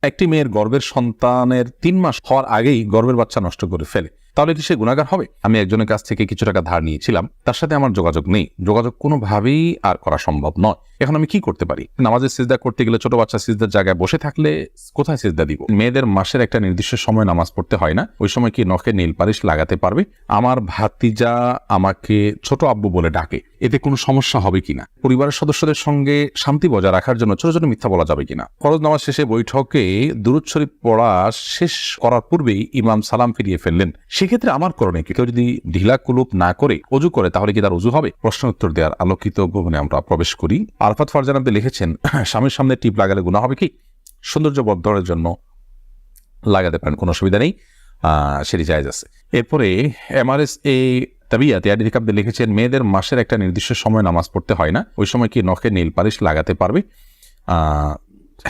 একটি মেয়ের গর্ভের সন্তানের 3 মাস হওয়ার আগেই গর্ভের বাচ্চা নষ্ট করে ফেলে, তাহলে কি সে গুনাহগার হবে? আমি একজনের কাছ থেকে কিছু টাকা ধার নিয়েছিলাম, তার সাথে আমার যোগাযোগ নেই, যোগাযোগ কোনোভাবেই আর করা সম্ভব নয়। এখন আমি কি করতে পারি? নামাজে সিজদা করতে গেলে ছোট বাচ্চা সিজদার জায়গায় বসে থাকলে কোথায় সিজদা দিব? মেয়েদের মাসের একটা নির্দিষ্ট সময় নামাজ পড়তে হয় না, ওই সময় কি নখে নীল পালিশ লাগাতে পারবে? আমার ভাতিজা আমাকে ছোট আব্বু বলে ডাকে, এতে কোনো সমস্যা হবে কিনা? পরিবারের সদস্যদের সঙ্গে শান্তি বজায় রাখার জন্য ছোট ছোট মিথ্যা বলা যাবে কিনা? ফরজ নামাজ শেষে বৈঠকে দুরূদ শরীফ পড়া শেষ করার পূর্বেই ইমাম সালাম ফিরিয়ে ফেললেন, সেক্ষেত্রে আমার করণীয় কি? কেউ যদি ঢিলা কুলুপ না করে ওযু করে তাহলে কি তার ওযু হবে? প্রশ্ন উত্তর দেওয়ার আলোকিত ভবনে আমরা প্রবেশ করি। আরফাত ফারজান আপনি লিখেছেন, স্বামীর সামনে টিপ লাগালে গুনাহ হবে কি? সৌন্দর্য বর্ধনের জন্য লাগাতে পারেন, কোনো অসুবিধা নেই, সেটি জায়েজ আছে। এরপরে MRS তাবিয়াত থেকে আপনি লিখেছেন, মেয়েদের মাসের একটা নির্দিষ্ট সময় নামাজ পড়তে হয় না, ওই সময় কি নখে নীল পালিশ লাগাতে পারবে?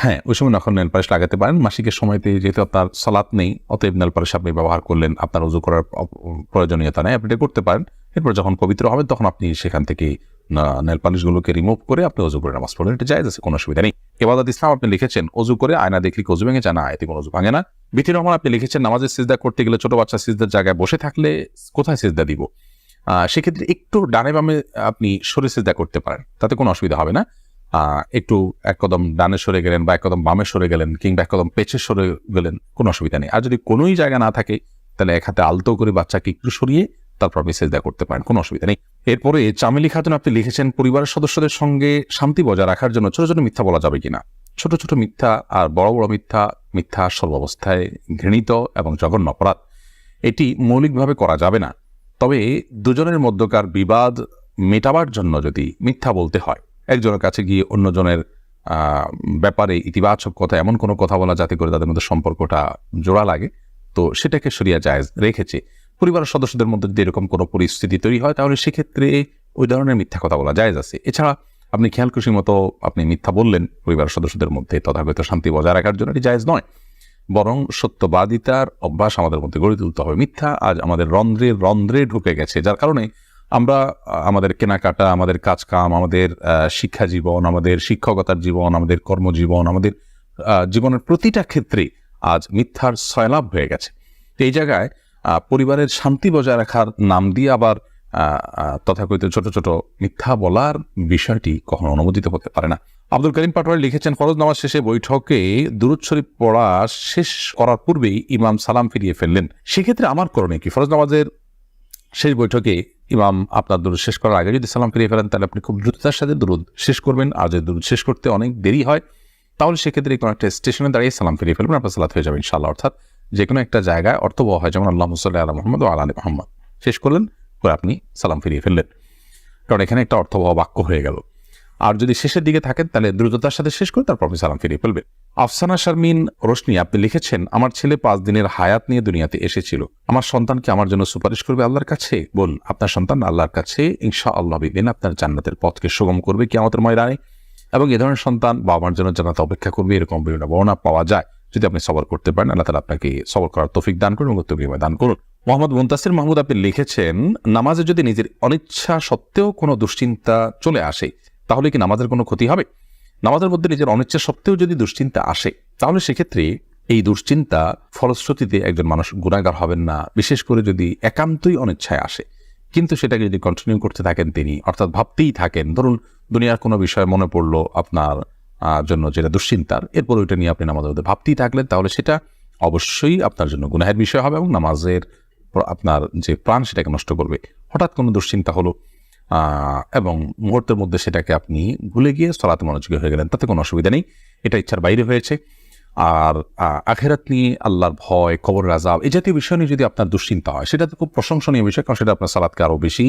হ্যাঁ, ওই সময় নখে নেল পালিশ লাগাতে পারেন। মাসিকের সময়তে যেহেতু আপনার সালাত নেই, অতএব নেল পালিশ আপনি ব্যবহার করলেন, আপনার ওযু করার প্রয়োজনীয়তা নেই, আপনি এটা করতে পারেন। এরপর যখন পবিত্র হবেন তখন আপনি সেখান থেকে নেল পালিশগুলোকে রিমুভ করে আপনি ওযু করে নামাজ পড়লেন, এটা জায়েজ আছে, কোনো অসুবিধা নেই। ইবাদত ইসলাম আপনি লিখেছেন, ওযু করে আয়না দেখলে কি ওযু ভেঙে যায়? না, এতে কোনো ওযু ভাঙে না। বিথির রহমান আপনি লিখেছেন, নামাজের সিজদা করতে গেলে ছোট বাচ্চা সিজদার জায়গায় বসে থাকলে কোথায় সিজদা দিব? সেক্ষেত্রে একটু ডানে বামে আপনি সরে সিজদা করতে পারেন, তাতে কোনো অসুবিধা হবে না। একটু এক কদম ডানে সরে গেলেন বা এক কদম বামে সরে গেলেন কিংবা এক কদম পেছে সরে গেলেন, কোনো অসুবিধা নেই। আর যদি কোনোই জায়গা না থাকে তাহলে এক হাতে আলতো করে বাচ্চাকে একটু সরিয়ে তারপর আপনি সিজদা করতে পারেন, কোনো অসুবিধা নেই। এরপরে চামেলি খাতুন আপনি লিখেছেন, পরিবারের সদস্যদের সঙ্গে শান্তি বজায় রাখার জন্য ছোট ছোট মিথ্যা বলা যাবে কিনা? ছোট ছোট মিথ্যা আর বড় বড় মিথ্যা সর্বাবস্থায় ঘৃণিত এবং জঘন্য অপরাধ, এটি মৌলিকভাবে করা যাবে না। তবে দুজনের মধ্যকার বিবাদ মেটাবার জন্য যদি মিথ্যা বলতে হয়, একজনের কাছে গিয়ে অন্যজনের ব্যাপারে ইতিবাচক কথা, এমন কোনো কথা বলা যাতে করে তাদের মধ্যে সম্পর্কটা জোড়া লাগে, তো সেটাকে শরিয়া জায়েজ রেখেছে। পরিবারের সদস্যদের মধ্যে যদি এরকম কোনো পরিস্থিতি তৈরি হয় তাহলে সেক্ষেত্রে ওই ধরনের মিথ্যা কথা বলা জায়েজ আছে। এছাড়া আপনি খেয়াল খুশি মতো আপনি মিথ্যা বললেন পরিবারের সদস্যদের মধ্যে তথাগত শান্তি বজায় রাখার জন্য, এটি জায়েজ নয়। বরং সত্যবাদিতার অভ্যাস আমাদের মধ্যে গড়ে তুলতে হবে। মিথ্যা আজ আমাদের রন্ধ্রে ঢুকে গেছে, যার কারণে আমরা আমাদের কেনাকাটা, আমাদের কাজকাম, আমাদের শিক্ষা জীবন, আমাদের শিক্ষকতার জীবন, আমাদের কর্মজীবন, আমাদের জীবনের প্রতিটা ক্ষেত্রে আজ মিথ্যার সয়লাভ হয়ে গেছে। এই জায়গায় পরিবারের শান্তি বজায় রাখার নাম দিয়ে আবার তথাকথিত ছোট ছোট মিথ্যা বলার বিষয়টি কখনো অনুমোদিত হতে পারে না। আব্দুল করিম পাটোয়ারি লিখেছেন, ফরজ নামাজ শেষে বৈঠকে দুরূদ শরীফ পড়া শেষ করার পূর্বেই ইমাম সালাম ফিরিয়ে ফেললেন, সেক্ষেত্রে আমার করণীয় কি? ফরজ নামাজের শেষ বৈঠকে ইমাম আপনার দুরূদ শেষ করার আগে যদি সালাম ফিরিয়ে ফেলেন তাহলে আপনি খুব দ্রুততার সাথে দুরূদ শেষ করবেন। আর যদি দুরূদ শেষ করতে অনেক দেরি হয় তাহলে সেক্ষেত্রে কোনো একটা স্টেশনে দাঁড়িয়ে সালাম ফিরিয়ে ফেলবেন, আপনার সালাত হয়ে যাবে ইনশাআল্লাহ। অর্থাৎ যে কোনো একটা জায়গায় অর্থবহ হয়, যেমন আল্লাহুম্মা সাল্লি আলা মুহাম্মাদ ওয়া আলা আলি মুহাম্মাদ শেষ করলেন, পরে আপনি সালাম ফিরিয়ে ফেললেন, কারণ এখানে একটা অর্থবহ বাক্য হয়ে গেল। আর যদি শেষের দিকে থাকেন তাহলে দ্রুততার সাথে শেষ করে তারপর আপনি সালাম ফিরিয়ে ফেলবেন। আফসানা শারমিন রোশনি আপনি লিখেছেন, আমার ছেলে 5 দিনের হায়াত নিয়ে দুনিয়াতে এসেছিল, আমার সন্তানকে আমার জন্য সুপারিশ করবে আল্লাহর কাছে? বল, আপনার সন্তান আল্লাহর কাছে ইনশাআল্লাহ বিদিন আপনার জান্নাতের পথকে সুগম করবে কিয়ামতের ময়দানে, এবং এ ধরনের সন্তান বাবা মার জন্য জান্নাতে অপেক্ষা করবে, এরকম বিভিন্ন বর্ণনা পাওয়া যায়। যদি আপনি সবর করতে পারেন, আল্লাহ তাআলা আপনাকে সবর করার তৌফিক দান করুন এবং উত্তম বিনিময় দান করুন। মোহাম্মদ মুনতাসির মাহমুদ আপনি লিখেছেন, নামাজে যদি নিজের অনিচ্ছা সত্ত্বেও কোনো দুশ্চিন্তা চলে আসে তাহলে কি নামাজের কোনো ক্ষতি হবে? নামাজের মধ্যে নিজের অনিচ্ছা সত্ত্বেও যদি দুশ্চিন্তা আসে তাহলে সেক্ষেত্রে এই দুশ্চিন্তা ফলশ্রুতিতে একজন মানুষ গুনাহগার হবেন না, বিশেষ করে যদি একান্তই অনিচ্ছায় আসে। কিন্তু সেটাকে যদি কন্টিনিউ করতে থাকেন তিনি, অর্থাৎ ভাবতেই থাকেন, ধরুন দুনিয়ার কোনো বিষয় মনে পড়লো আপনার জন্য যেটা দুশ্চিন্তার, এরপর ওইটা নিয়ে আপনি নামাজের মধ্যে ভাবতেই থাকলেন, তাহলে সেটা অবশ্যই আপনার জন্য গুনাহের বিষয় হবে এবং নামাজের আপনার যে প্রাণ সেটাকে নষ্ট করবে। হঠাৎ কোনো দুশ্চিন্তা হলো এবং মুহূর্তের মধ্যে সেটাকে আপনি ভুলে গিয়ে সালাতে মনোযোগী হয়ে গেলেন, তাতে কোনো অসুবিধা নেই, এটা ইচ্ছার বাইরে হয়েছে। আর আখিরাত নিয়ে, আল্লাহর ভয়, কবরের আযাব, এই জাতীয় বিষয় নিয়ে যদি আপনার দুশ্চিন্তা হয় সেটা তো খুব প্রশংসনীয় বিষয়, কারণ সেটা আপনার সালাতকে আরো বেশি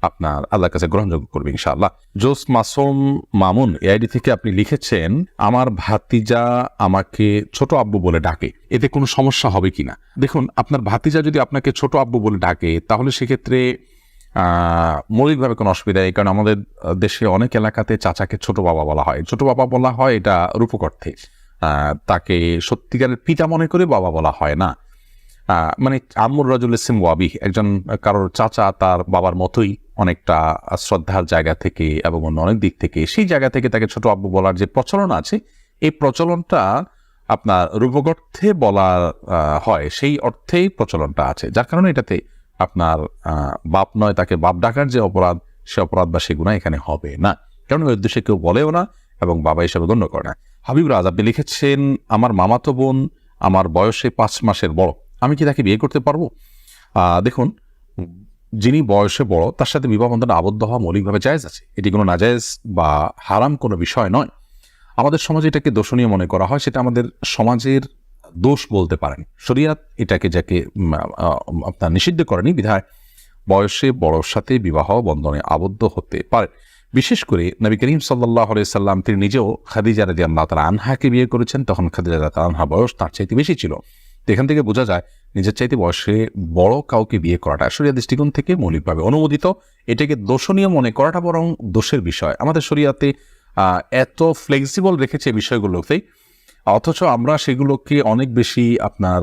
আপনার আল্লাহর কাছে গ্রহণযোগ্য করবে ইনশাআল্লাহ। জোস মাসুম মামুন এআইডি থেকে আপনি লিখেছেন, আমার ভাতিজা আমাকে ছোট আব্বু বলে ডাকে, এতে কোনো সমস্যা হবে কিনা? দেখুন, আপনার ভাতিজা যদি আপনাকে ছোট আব্বু বলে ডাকে তাহলে সেক্ষেত্রে মৌলিকভাবে কোনো অসুবিধা নেই, কারণ আমাদের দেশে অনেক এলাকাতে চাচাকে ছোট বাবা বলা হয়। ছোট বাবা বলা হয় এটা রূপক অর্থে, তাকে সত্যিকারের পিতা মনে করে বাবা বলা হয় না। মানে আম্মুর রাজুল ইসম ওয়াবি, একজন কারোর চাচা তার বাবার মতোই অনেকটা শ্রদ্ধার জায়গা থেকে এবং অন্য অনেক দিক থেকে, সেই জায়গা থেকে তাকে ছোট আব্বু বলার যে প্রচলন আছে, এই প্রচলনটা আপনার রূপক অর্থে বলা হয় সেই অর্থেই প্রচলনটা আছে, যার কারণে এটাতে আপনার বাপ নয় তাকে বাপ ডাকার যে অপরাধ, সে অপরাধ বা সে গুনাহ এখানে হবে না, কারণ ওই উদ্দেশ্যে কেউ বলেও না এবং বাবা হিসাবে গণ্য করে না। হাবিব রাজ আপনি লিখেছেন, আমার মামাতো বোন আমার বয়সে 5 মাসের বড়, আমি কি তাকে বিয়ে করতে পারবো? দেখুন, যিনি বয়সে বড় তার সাথে বিবাহ বন্ধনে আবদ্ধ হওয়া মৌলিকভাবে জায়েজ আছে, এটি কোনো নাজায়েজ বা হারাম কোনো বিষয় নয়। আমাদের সমাজে এটাকে দোষণীয় মনে করা হয়, সেটা আমাদের সমাজের দোষ বলতে পারেন। শরিয়াত এটাকে যাকে আপনার নিষিদ্ধ করেনি, বিধায় বয়সে বড়র সাথে বিবাহ বন্ধনে আবদ্ধ হতে পারে। বিশেষ করে নবী করিম সাল্লাল্লাহু আলাইহি সাল্লাম তিনি নিজেও খাদিজা রাদিয়াল্লাহু তাআলা আনহাকে বিয়ে করেছেন, তখন খাদিজা রাদিয়াল্লাহু তাআলা আনহা বয়স তার চাইতে বেশি ছিল। তো এখান থেকে বোঝা যায় নিজের চাইতে বয়সে বড় কাউকে বিয়ে করাটা শরিয়া দৃষ্টিকোণ থেকে মৌলিকভাবে অনুমোদিত। এটাকে দোষণীয় মনে করাটা বরং দোষের বিষয়। আমাদের শরিয়াতে এত ফ্লেক্সিবল রেখেছে বিষয়গুলোতেই, অথচ আমরা সেগুলোকে অনেক বেশি আপনার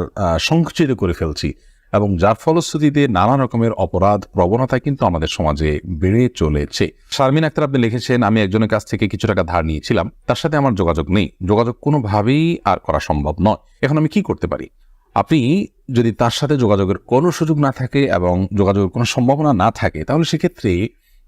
সংকুচিত করে ফেলছি, এবং যার ফলশ্রুতিতে নানা রকমের অপরাধ প্রবণতা কিন্তু আমাদের সমাজে বেড়ে চলেছে। শারমিন আক্তার আপনি লিখেছেন, আমি একজনের কাছ থেকে কিছু টাকা ধার নিয়েছিলাম, তার সাথে আমার যোগাযোগ নেই, যোগাযোগ কোনোভাবেই আর করা সম্ভব নয়, এখন আমি কি করতে পারি? আপনি যদি তার সাথে যোগাযোগের কোনো সুযোগ না থাকে এবং যোগাযোগের কোনো সম্ভাবনা না থাকে, তাহলে সেক্ষেত্রে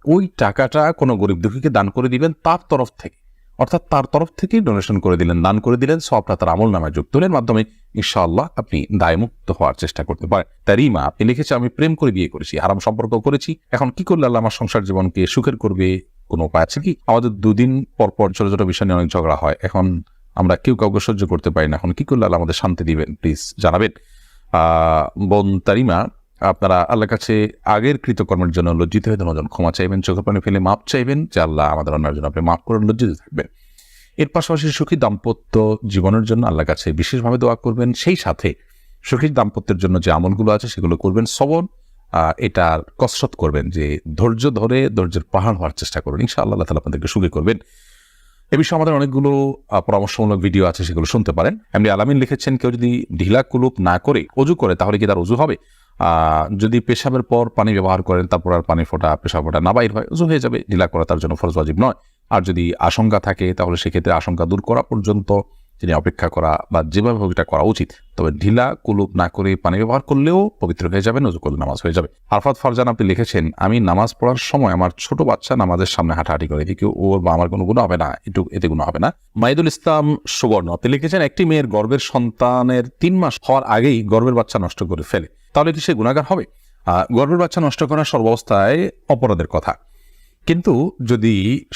ওই টাকাটা কোনো গরিব দুঃখীকে দান করে দিবেন তার তরফ থেকে, অর্থাৎ তার তরফ থেকেই ডোনেশন করে দিলেন, দান করে দিলেন, সবটা তার আমল নামায় যুক্ত হলেন, মাধ্যমে ইনশাআল্লাহ আপনি দায়মুক্ত হওয়ার চেষ্টা করতে পারেন। তারিমা আপনি লিখেছে, আমি প্রেম করে বিয়ে করেছি, হারাম সম্পর্ক করেছি, এখন কি করলে আল্লাহ আমার সংসার জীবনকে সুখের করবে? কোনো উপায় আছে কি? আমাদের দুদিন পর পর ছোট ছোট বিষয় নিয়ে অনেক ঝগড়া হয়, এখন আমরা কেউ কাউকে সহ্য করতে পারি না, এখন কি করলে আল্লাহ আমাদের শান্তি দিবেন? প্লিজ জানাবেন। বোন তারিমা, আপনারা আল্লাহর কাছে আগের কৃতকর্মের জন্য লজ্জিত হয়ে ধন্যবাদ ক্ষমা চাইবেন, চোখের পানি ফেলে মাপ চাইবেন যে আল্লাহ আমাদের অন্যায়ের জন্য আপনি মাফ করে লজ্জিত থাকবেন। এর পাশাপাশি সুখী দাম্পত্য জীবনের জন্য আল্লাহর কাছে বিশেষভাবে দোয়া করবেন, সেই সাথে সুখী দাম্পত্যের জন্য যে আমলগুলো আছে সেগুলো করবেন। সবর এটার কসরত করবেন, যে ধৈর্য ধরে ধৈর্যের পাহাড় হওয়ার চেষ্টা করবেন, ইনশাআল্লাহ আল্লাহ তাআলা আপনাদেরকে সুখী করবেন। এ বিষয়ে আমাদের অনেকগুলো পরামর্শমূলক ভিডিও আছে, সেগুলো শুনতে পারেন। এমনি আলামিন লিখেছেন, কেউ যদি ঢিলা কুলুপ না করে অজু করে তাহলে কি তার অজু হবে? যদি পেশাবের পর পানি ব্যবহার করেন, তারপর আর পানি ফোটা পেশাব ফোটা না বাইর হয়, অজু হয়ে যাবে, ঢিলা করা তার জন্য ফরজ ওয়াজিব নয়। আর যদি আশঙ্কা থাকে তাহলে সেক্ষেত্রে আশঙ্কা দূর করা পর্যন্ত তিনি অপেক্ষা করা বা যেভাবে হোক এটা করা উচিত। তবে ঢিলা কুলুপ না করে পানি ব্যবহার করলেও পবিত্র হয়ে যাবে, অজু করলে নামাজ হয়ে যাবে। আরফাত ফারজান আপনি লিখেছেন, আমি নামাজ পড়ার সময় আমার ছোট বাচ্চা নামাজের সামনে হাঁটাহাঁটি করে, এদিকে ওর বা আমার কোনো গুনাহ হবে না, এতে গুনাহ হবে না। মাইদুল ইসলাম সুবর্ণ আপনি লিখেছেন, একটি মেয়ের গর্ভের সন্তানের 3 মাস হওয়ার আগেই গর্ভের বাচ্চা নষ্ট করে ফেলে, তাহলে কি সে গুনাহগার হবে? গর্ভের বাচ্চা নষ্ট করা সর্বাবস্থায় অপরাধের কথা, কিন্তু যদি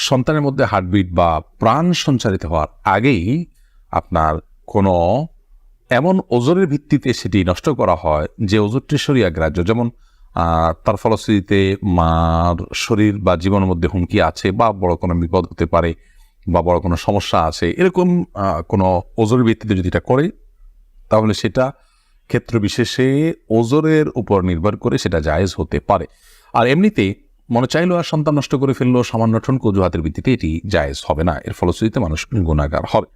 সন্তানের মধ্যে হার্টবিট বা প্রাণ সঞ্চারিত হওয়ার আগেই আপনার কোনো এমন ওজরের ভিত্তিতে সেটি নষ্ট করা হয় যে ওজরটি শরিয়া গ্রাহ্য, যেমন তার ফলশ্রুতিতে মার শরীর বা জীবনের মধ্যে হুমকি আছে, বা বড় কোনো বিপদ হতে পারে, বা বড় কোনো সমস্যা আছে, এরকম কোনো ওজরের ভিত্তিতে যদি এটা করে, তাহলে সেটা ক্ষেত্র বিশেষে ওজরের উপর নির্ভর করে সেটা জায়েজ হতে পারে। আর এমনিতে মনে চাইলো আর সন্তান নষ্ট করে ফেললো সামান্য ঠনক অজুহাতের ভিত্তিতে, এটি জায়েজ হবে না, এর ফলশ্রুতিতে মানুষ গুনাহগার হবে।